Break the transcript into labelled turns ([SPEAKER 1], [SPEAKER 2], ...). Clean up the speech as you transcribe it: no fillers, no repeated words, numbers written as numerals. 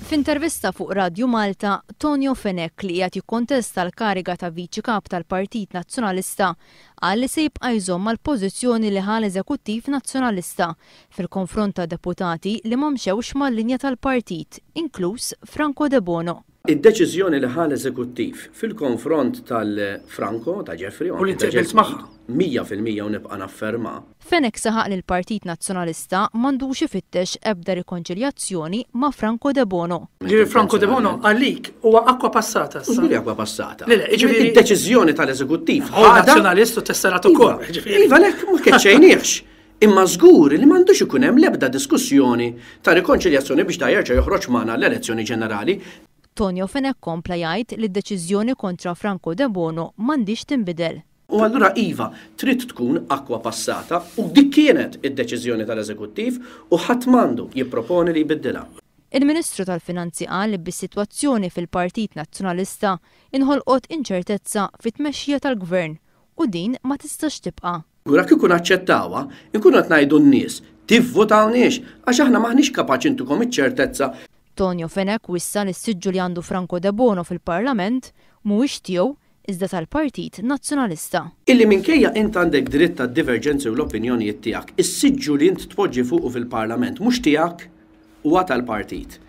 [SPEAKER 1] F'intervista fuq Radju Malta, Tonio Fenek li qiegħed jikkontesta l-kariga ta' viċi kap tal-Partit Nazzjonalista qal li se jibqa' jżomm mal-pożizzjoni li ħa l-Eżekuttiv Nazzjonalista fil-konfront ta' deputati li ma mxewx mal-linja tal-partit, inkluż Franco De Bono.
[SPEAKER 2] Id-deċiżjoni li ħal eżekuttiv fil-konfront tal-Franco ta' Jeffrey
[SPEAKER 3] u li taqbel magħha
[SPEAKER 2] 100% u nibqa' nafferma.
[SPEAKER 1] Fenek saħaq li l-Partit Nazzjonalista m'għandux ifittex ebda rikonċiljazzjoni ma' Franco De Bono.
[SPEAKER 3] Ġifieri Franco De Bono għalik huwa akwa passata.
[SPEAKER 2] Żgur akwa passata.
[SPEAKER 3] Ġifieri
[SPEAKER 2] id-deċiżjoni tal-eżekuttiv
[SPEAKER 3] nazzjonalist u tesserat ukoll.
[SPEAKER 2] Iva lek ma keċċejniex. Imma żgur li m'għandux ikun hemm l-ebda diskussjoni ta' rikonċiljazzjoni biex ta' jerġa' joħroġ magħna l-elezzjoni ġenerali.
[SPEAKER 1] Tonio Fenek kompla jgħid li d-deċiżjoni kontra Franco De Bono m'għandix tinbidel.
[SPEAKER 2] U allura Iva trid tkun akwa passata u dik kienet id-deċiżjoni tal-Eżekuttiv u ħadd m'għandu jipproponi li jbiddilha.
[SPEAKER 1] Il-Ministru tal-Finanzi qal li bis-sitwazzjoni fil-Partit Nazzjonalista inħolqot inċertezza fit-tmexxija tal-Gvern u din ma tistax tibqa'.
[SPEAKER 2] Gura kieku naċċettawha, inkunu qed ngħidu n-nies tivvotawniex għax aħna maħniex kapaċi intukom iċ-ċertezza.
[SPEAKER 1] Tonio Fenek wissa li s-siġġu li għandu Franco De Bono fil-Parlament mhuwiex tiegħu iżda tal-Partit Nazzjonalista.
[SPEAKER 2] Illi minkejja int għandek dritt tad-diverġenzi u l-opinjonijiet tiegħek, is-siġġu li int tpoġġi fuqu fil-Parlament mhux tiegħek huwa tal-Partit.